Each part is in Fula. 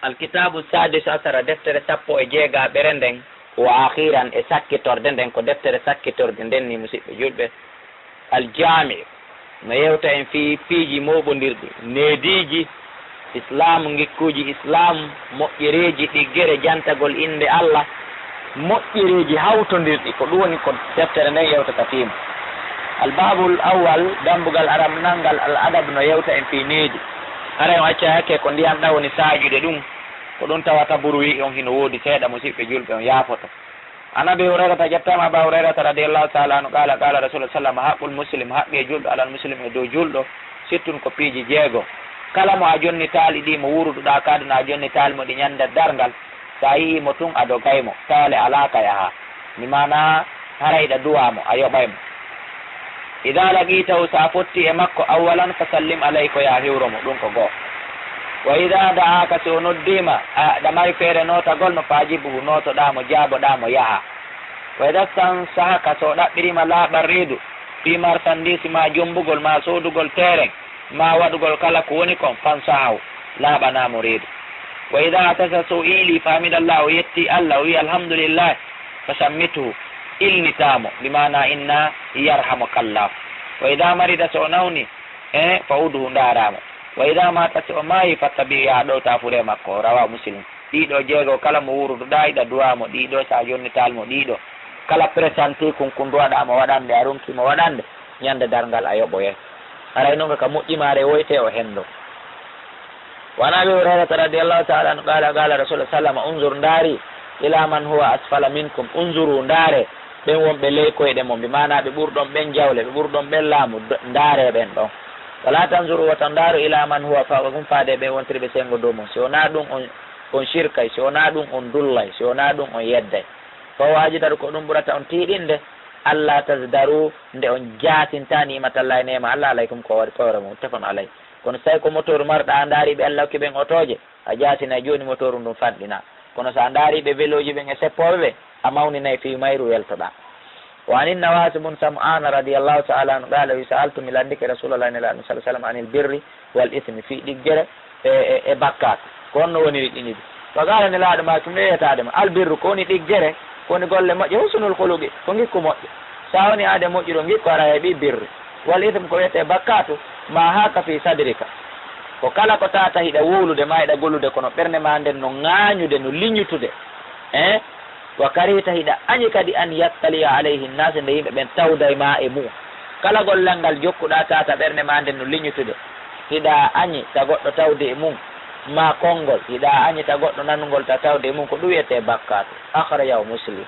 الكتاب السادس عشر دفتر سابو إجيغا برندن وأخيرا إساكتور دندن كو دفتر ساكتور دندن مسيب جلبة الجامع ما يوتين في فيجي موبو نيردي نيديجي إسلام نجيكوجي إسلام مؤيريجي إجيري جانتا قول إن الله مؤيريجي هاوتو نيردي كدوني كو دفتر ني يوتا كتيم الباب الأول دنبغال أرام نانغال الأدب نو يوتين في نيدي أنا وأشياء كون ديان داوني ساجي دون كدون تواتا بروي يون هنا ودي سيدا مسيب جلبة يافوتو أنا أبي هريرة جبتم أبا هريرة رضي الله تعالى عنه قال قال رسول الله صلى الله عليه وسلم حق المسلم حق يجلد على المسلم يدو جلد ستون كبيجي جيغو kala mo a jonni taali ɗi mo wuruɗuɗa kaduna a jonni taali mo ɗi ñanda dargal sa yii mo tun a dogaymo taale alaka yaha mi mana harayɗa duwamo a yoɓaymo ida laqitahu sa fotti e makko awalan fa sallim alay ko ya hewromo ɗum ko goo wa ida da'aka so noddima ɗamari feere notagol no fajibuhu notoɗamo jaaboɗamo yaha wa ida stansahaka so ɗaɓɓirima laaɓal reedu fi martandisi ma jombugol ma sodugol tereng ma waɗugol kala ko woni kon fansahaw laaɓanamo reedu wa ida atasa so iili famidallah o yetti allah o wi alhamdulillah fa sammituhu ilnitamo bimana inna yarhamukallah wa ida marida so nawni fa uduhu ndaramo wa ida mata so maayi fattabi ya ɗowta fure makko rawa muslim ɗiɗo jeego kala mo wuruduɗa iɗa duwamo ɗiɗo sa jonnitalmo ɗiɗo kala présenté kunkunduwaɗamo waɗande a runkimo waɗande ñande dargal a yoɓoye aray noon ka moƴƴimare woyte o hendo wana abi hurairata radiallahu taala anu qala qala rasulullah sallam unzur ndaari ila man huwa asfala minkum unzuru ndaare ɓen wonɓe ley koyɗe mon bimana ɓe ɓurɗon ɓen jawle ɓe ɓurɗon ɓen laamu ndaare ɓen ɗon wala tanzuru wata ndaaru ila man huwa ɗum faade ɓe wontiri ɓe sengo dow mum si wona ɗum on shirkay si wona ɗum on dullay si wona ɗum on yedday fo wajidaru ko ɗum ɓurata on tiiɗinde allah tasdaru nde on jaatinta nimatallah e nema allah alaykum ko waɗi kowre mum tefon alay kono so tawi ko moteur marɗa a ndaariɓe allah hokki ɓen otoje a jaatina joni moteur ɗum fanɗina kono so a ndaariɓe véloji ɓen e seppoɓe ɓe a mawninayi fi mayru weltoɗa وعن النواس بن سمعان رضي الله تعالى عنه قال وسألت من لندك رسول الله صلى الله عليه وسلم عن البر والإثم في دجرة بكات كون وني ديني فقال ان لا ما كم يتادم البر كوني دجرة كوني قول لما يحسن الخلق كوني كوم ساوني ادم موجرو نغي قرا بي بر والإثم كو يته بكات ما هاك في صدرك ko kala ko tata hiɗa wowlude ma hiɗa gollude kono ɓernde ma nden no ŋaañude no liññutude wa karita hiɗa añi kadi an yattaliya alayhi nnase nde yimɓe ɓen tawday ma e mum kala gollal ngal jokkuɗa tata ɓernde ma nden no liññutude hiɗa añi ta goɗɗo tawde e mum ma konngol hiɗa añi ta goɗɗo nanugol ta tawde e mum ko ɗum wiyete bakkatu akhrajahu muslim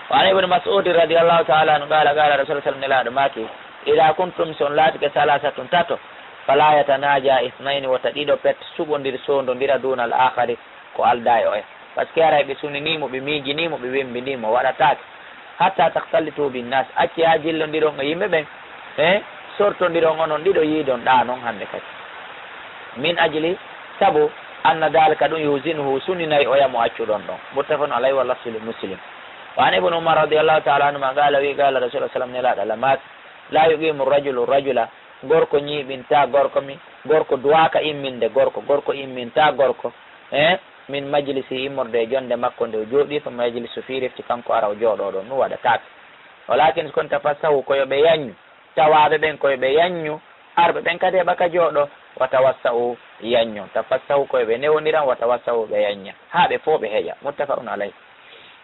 wa an ibne mas'ud radiallahu taala anu qala qala rasul sallam nelaɗo maki ida kuntum son laatike salasatun tato fala yatanaja ithnaini wota ɗiɗo pet suɓodir sondodira dunal akhari ko alda e o e par ce que aray ɓe suninimo ɓe miijinimo ɓe wembinimo waɗatake hatta tahtalitu binnas acci ha jillodiron e yimɓe ɓen sortodiron onon ɗiɗo yiidon ɗa noon hande kadi min ajli saabu anna dalika ɗum yusinuhu suninayi oyamo accuɗon ɗon muttafaqun alayhi wa lafsul muslim wa an ibne umar radiallahu taala anhuma qala wi qala rasulullah sallam nelaɗo allah mat la yuqimu rajulu rajula gorko ñiiɓinta gorko duwaka imminde gorko imminta gorko min majlisi immorde e jonde makko nde o jooɗi to majlisu firifti kanko ara o jooɗo ɗon ɗum waɗatake walakin kon tafassahu koyoɓe yaññu tawaɓe ɓen koyoɓe yaññu arɓe ɓen kadi heɓa ka jooɗo wa tawassau yañño tafassahu koyoɓe newoniran wa tawassau ɓe yañña ha ɓe fo ɓe heeƴa muttafaqun alayhi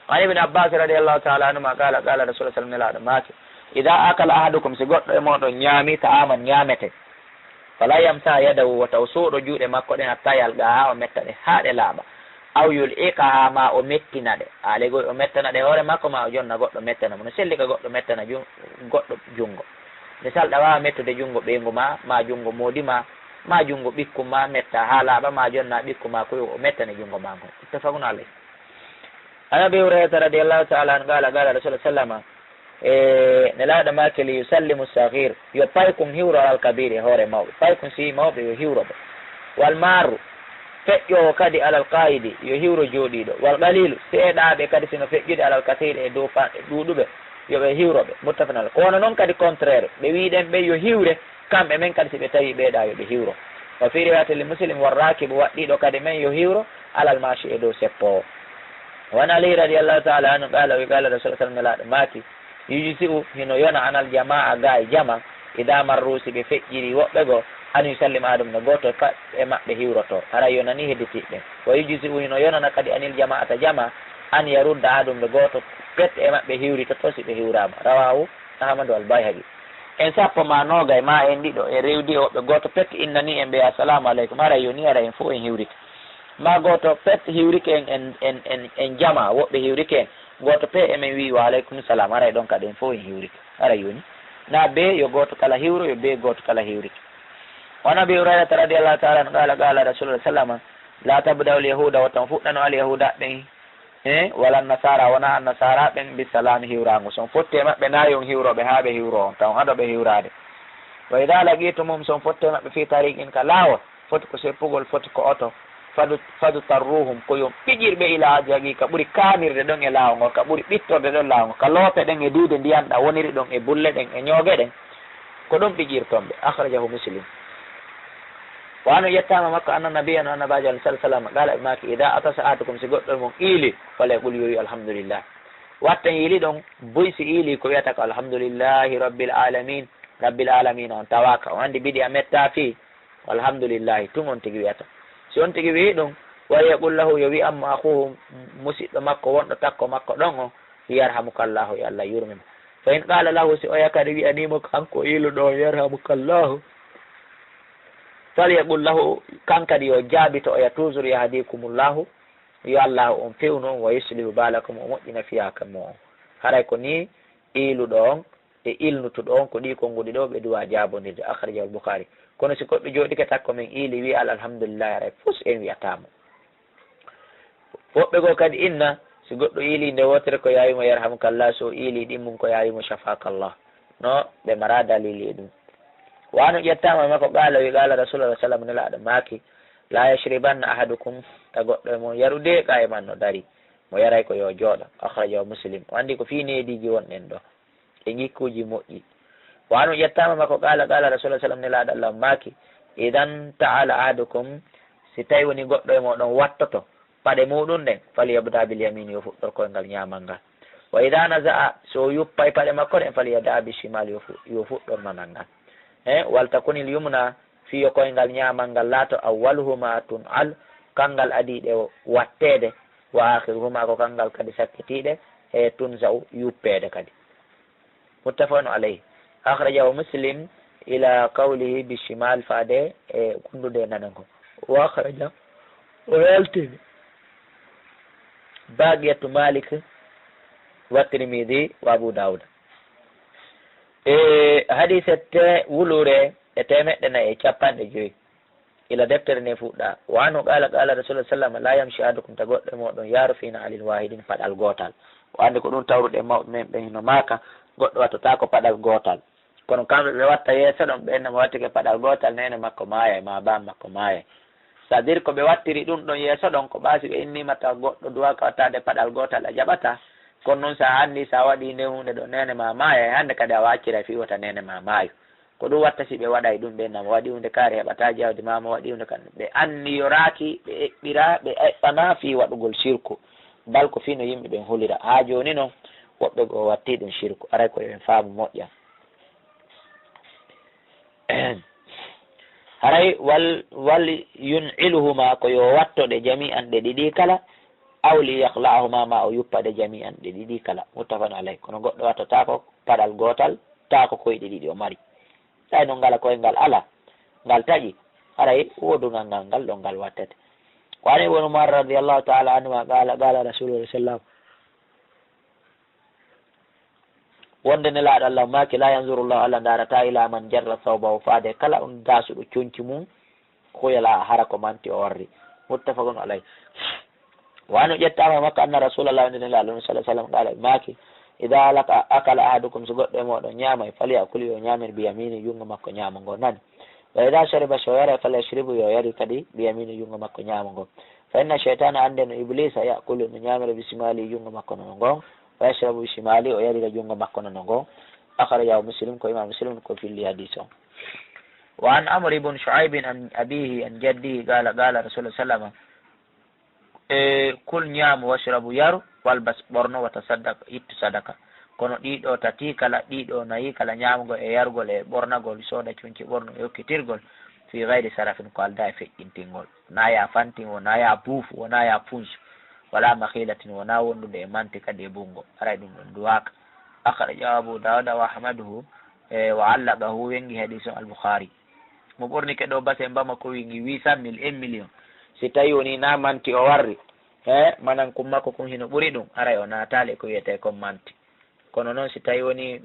an ibne abbas radiallahu taala anhuma qala qala rasulullah sallam nelaɗo maake ida akala ahadukum si goɗɗo e moɗon ñaami ta aman ñaamete fala yamsa yadahu wata o suuɗo juuɗe makko ɗen hatta yalga ha o metta ɗe ha ɗe laaɓa aw yul'ika ha ma o mettina ɗe alegoy o mettana ɗe hoore makko ma o jonna goɗɗo mettana mo no selli ka goɗɗo mettana goɗɗo junngo misal ɗa wawa mettude junngo ɓeygu ma junngo moodi ma junngo ɓikku ma metta ha laaɓa ma jonna ɓikku ma koyo o mettane junngo ma ngo ittafaqun alayh an abi hurairata radiallahu taala an qala qala rasulullah sallama nelaɗo make li yusallimu sahir yo paykum hiwro alal kabiri hoore mawɓe paykum si mawɓe yo hiwroɓe wal maru feƴƴowo kadi alal qaidi yo hiwro jooɗiɗo wal qalilu seeɗaɓe kadi sino feƴƴude alal kasiri e dow panɗe ɗuuɗuɓe yoɓe hiwroɓe muttafanal kono noon kadi contraire ɓe wiɗen ɓe yo hiwre kamɓe men kadi si ɓe tawi ɓeeɗa yoɓe hiwro wa fi riwayati Muslim warrakibu waɗɗiɗo kadi men yo hiwro alal mashi e dow seppowo. wan Ali radiyallahu ta'ala anhu qala wi qala rasul sallallahu alaihi wasallam mati yujisi'u hino yona anal jama'a ga e jama ida marrusi ɓe feƴƴiri woɓɓe go an yusallima ɗum no goto pat e maɓɓe hiwroto ara yonani hedditiɓe wa yujisi'u hino yonana kadi anil jama'ata jama an yarudda aɗum no goto pet e maɓɓe hiwritoto si ɓe hiwrama rawahu Ahmadu al-Bayhaqi. en sappo ma nogay ma en ɗiɗo e rewdi e woɓɓe goto pet innani en ɓe assalamu aleykum ara yoni ara en fof en hiwrike ma goto pet hiwrike en jama woɓɓe hiwrike en goto pe emen wi wa aleykum salam ara ɗon kadi en fof en hiwrike ara yoni na be yo goto kala hiwro yo be goto kala hiwrike. wan Abi Hurayrata radiyallahu ta'ala anhu qala qala rasulullah sallallahu la tabda'u al-yahuda wa tan fuɗɗano al-yahuda ɓen wala nasara wona annasara ɓen bisalami hiwrango son fotte maɓɓe nayon hiwroɓe ha ɓe hiwro on taw haɗo ɓe hiwrade wa ida laqitumum son fotte maɓɓe fi tariqin ka lawol foti ko seppugol foti ko oto fadu tarruhum ko yon ɓiƴirɓe ila jagui ka ɓuuri kanirde ɗon e lawol ngol ka ɓuuri ɓittorde ɗon lawol ngol ka loope ɗen e duude ndiyam ɗa woniri ɗon e bulle ɗen e ñoogue ɗen ko ɗum ɓiƴirtonɓe akhrajahu Muslim. wano yettama makko anna nabiya no annabajo alah sallah sallam qala e maki ida atasa ahadukum si goɗɗo mum iili fale qul yo wi alhamdulillah watta iili ɗon boy si iili ko wiyata ko alhamdulillahi rabbil alamin on tawaka o andi biɗi a metta fi alhamdulillahi tun on tigui wiyata si on tigui wi ɗum waya qul lahu yo wi amma akuhu musidɗo makko wonɗo takko makko ɗon o yarhamukallahu yo Allah yurmima fa in qala lahu si oya kadi wiyanimo kanko iilu ɗo yarhamukallahu falyaqul lahu kankadi yo jaabito oya toujours yahdikumullahu yo Allah on fewnu wa yuslihu balakum o moƴƴina fiyaka mo haray ko ni iluɗo on e ilnutuɗo on ko ɗi konngudi ɗo ɓe duwa jaabondirde akhrajahu al-Bukhari. kono si goɗɗo jooɗike takko men iili wi alhamdulillah haray fus en wiyatamo woɓɓe go kadi inna si goɗɗo iili nde wotere ko yawimo yarhamukallah so iili ɗimmum ko yawimo shafakallah no ɓe mara dalili e ɗum. wano ƴettama makko qala wi qala rasulullah sallam nelaɗo maki la yashribanna ahadukum ta goɗɗo e mon yarude ka e man no dari mo yaray ko yo jooɗo akhrajahu Muslim. wandi ko fi nediji wonɗen ɗo e gikkuji moƴƴi. wano ƴettama makko qala rasulullah sallam nelaɗo Allah maki idan ta'ala ahadukum si tawi woni goɗɗo e moɗon wattoto paɗe muɗum ɗen falyabda bil yamin yo fuɗɗor koyngal ñamal ngal wa ida naza'a so yuppay paɗe makko ɗen falyada bi shimal yo fuɗɗor manal ngal waltakunil yumna fiyo koyngal ñamal ngal laato awwaluhuma tun'al kangal adiɗe wattede wa akhiruhuma ko kangal kadi sakkitiɗe e tunza'u yuppede kadi muttafaqun alayhi akhrajahu Muslim ila qawlihi bishimal faade e kundude nanan ko wa akhraja o yaltini Bagiyatu Malik wa Tirmidhi wa Abu Dawud. Hadise te wulure e temeɗɗe nayi e capanɗe joyi ila deftere nde fuɗɗa wano qala rasulullah sallam la yamshi ahadukum ta goɗɗo moɗon yaaru fina alil wahidin paɗal gotal o andi ko ɗum tawruɗe mawɓe men ɓe hino maka goɗɗo wattata ko paɗal gotal kono kamɓe ɓe watta yeeso ɗon ɓenne mo wattike paɗal gotal nene makko maaya ma bam makko maaya c'est à dire ko ɓe wattiri ɗum ɗon yeeso ɗon ko ɓaasi ɓe innima taw goɗɗo duwa ka wattade paɗal gotal a jaɓata kono noon sa anndi sa waɗi nde hunde ɗo nene ma maaya hannde kadi a waccira fi wata nene ma maayo ko ɗum watta si ɓe waɗay ɗum ɓe nama waɗi hunde kaari heɓata jawdi mama waɗi hunde kan ɓe anniyoraki ɓe eɓɓira ɓe eɓɓana fi waɗugol shirku bal ko fino yimɓe ɓen holira ha joni noon woɓɓe go watti ɗum shirku aray ko eɓen faamu moƴƴa haray wal yun'iluhuma ko yo wattoɗe jami'an ɗe ɗiɗi kala awli yahlahuma ma o yuppade jami'an ɗe ɗiɗi kala muttafaqun alayh kono goɗɗo wattata ko paɗal gotal ta ko koyɗe ɗiɗi o mari tawi noon ngala koyngal ala ngal taƴi haray wodugal ngal ɗo ngal wattete wani ibn Umar radiyallahu ta'ala anhuma qala rasulullah sallam wonde ne laaɗo Allah maki la yanzurullahu Allah darata ila man jarra thawbahu faade kala on gasuɗo conci mum huyala hara ko manti o warri muttafaqun alayh wano ƴettama makko anna rasulullah wonde ne laaɗo sallallahu alaihi wasallam qala maki ida akala ahadukum so goɗɗo e moɗon ñaamay falyakul yo ñaamir biyamini jungo makko ñaamo ngo nani wa ida shariba so yara falyashribu yo yari kadi biyamini jungo makko ñaamo ngo fa inna shaytana ande no iblisa yakulu no ñaamira bisimali jungo makko nono ngon wa yashrabu bisimali o yarira jungo makko nono ngon akhrajahu Muslim ko imam Muslim ko filli hadis o وعن عمرو بن شعيب عن أبيه عن جده قال رسول الله صلى الله عليه وسلم كل نيام واشرب يارو والبس برنو وتصدق إت صدقة kono ɗiɗo tati kala ɗiɗo nayi kala ñamugo e yargol e ɓornagol soda cunki ɓorno e hokkitirgol fi gayri sarafin ko alda e feƴƴintingol na ya fantin wona ya buufu wona ya punsu wala mahilatin wona wondude e manti kadi e bungo aray ɗum ɗon duwaka akhraja abu dawuda wa ahmaduhu wa allaqahu wengi hadisu al-bukhari mo ɓorni keɗo base mbama ko wingi 800 000 1 million si tawi woni na manti o warri manan kum makko kum hino ɓuri ɗum aray o natale ko wiyete comme manti kono noon si tawi woni